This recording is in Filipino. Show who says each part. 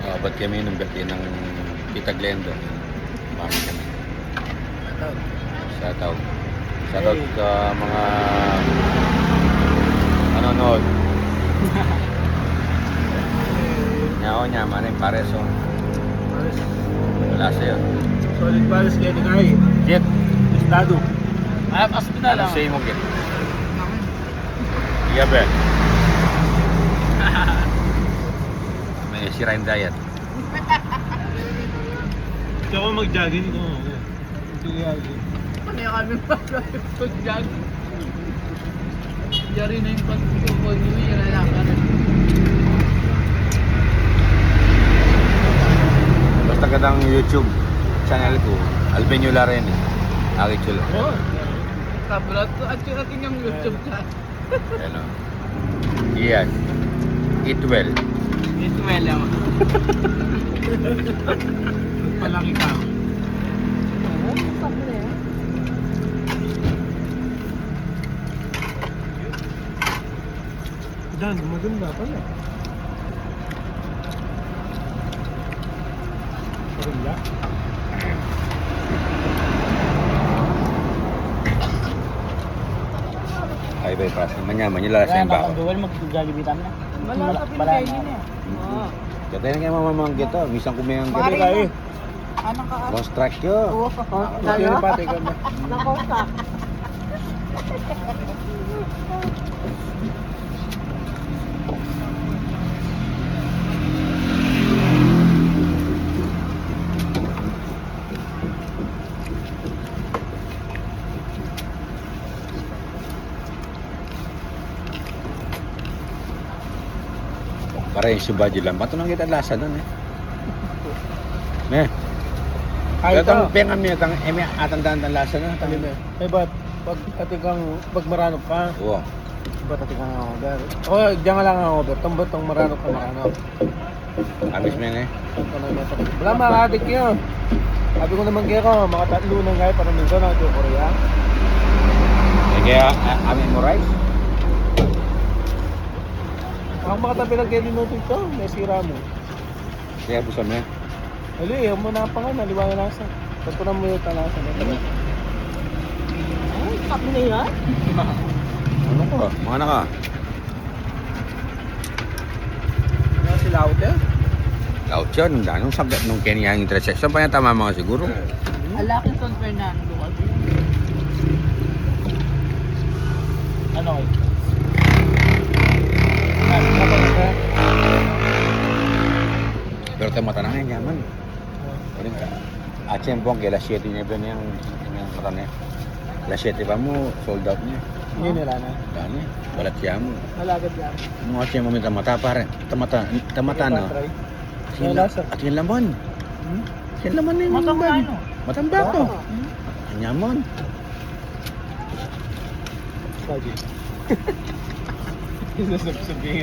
Speaker 1: Ba't kami ng birthday ng Tita Glenda? Mami kami. Shoutout. Shoutout sa mga nanonood. Nyaw niya, maraming pares oh.
Speaker 2: Pares.
Speaker 1: Wala sa'yo.
Speaker 2: Solid pares kaya ni Kai.
Speaker 1: Jet,
Speaker 2: Estado.
Speaker 3: Ah, pas ko na
Speaker 1: ano
Speaker 3: lang.
Speaker 1: sa'yo mo, Jet? Iya, be. May sirain diet.
Speaker 2: Hindi ako mag-jogging ko. Hindi jogging.
Speaker 3: Ano yung kami pag-jag? Yari na yung pag-tukod nyo, yung lalakaran.
Speaker 1: Basta kadang YouTube channel ko, Albenio Laren. Aki chula.
Speaker 2: Oo.
Speaker 3: Kabulat ko at yung ating yung YouTube ka.
Speaker 1: Hello. Yes. Eat well.
Speaker 3: Ito well lang.
Speaker 2: Palaki ka. Dan, maganda pala. Maganda?
Speaker 1: Ay, bay, pas. Manyaman nyo lala sa yung bako.
Speaker 3: Duwal mag-jollibee na. Wala ka pinakainin eh. Oo.
Speaker 1: Kaya nga mamamanggi to. Misang kumayang
Speaker 2: Pare
Speaker 1: gito.
Speaker 2: ka eh.
Speaker 3: Anong ka?
Speaker 1: Construct yun.
Speaker 3: Oo.
Speaker 2: Hindi na pati ka na.
Speaker 3: Nakausa.
Speaker 1: Para yung subadyo lang. Patunang kita lasa doon eh. Ne.
Speaker 2: Kahit
Speaker 1: Kaya
Speaker 2: ka.
Speaker 1: pengan mo yung atandaan ng lasa na.
Speaker 2: Tali na. Eh ba't pag atikang pag maranok ka,
Speaker 1: Oo.
Speaker 2: ba't atikang ang over? O, diyan nga lang ang over. Tambot ang maranok ka maranok.
Speaker 1: Amis mo yan eh.
Speaker 2: Wala mga adik yun. Sabi ko naman kayo ko, makatatlo ng gaya para minsan na ito Korea.
Speaker 1: Kaya amin mo rice.
Speaker 2: Ang makatabi lang kayo minuto ito, may sira mo.
Speaker 1: Kaya busan mo yan.
Speaker 2: Ali, yung muna pa nga, naliwanag nasa. Pagpunan mo yung talasa.
Speaker 3: Ay, tap na yan?
Speaker 1: Ano ko? Mga naka.
Speaker 2: Ano sila out eh?
Speaker 1: Laut yun. Anong sagat nung Kenya yung intersection pa niya tama mga siguro.
Speaker 3: Alaking San Fernando kasi. Ano kayo?
Speaker 1: Pero tayo mata na nga yaman. At siyempre kaya alas 7 niya ba niyang mata niya. Alas 7 pa mo, sold out niya.
Speaker 2: Hindi nila na.
Speaker 1: Daan niya. Balat siya mo.
Speaker 2: Malagad lang.
Speaker 1: Mga siya mo may tamata pare. Tamata na.
Speaker 2: Try.
Speaker 1: At yung laman. Yung laman na yung
Speaker 3: Matangkano?
Speaker 1: Matanda to. Anyamon.
Speaker 2: Sabi. Sasabihin nga.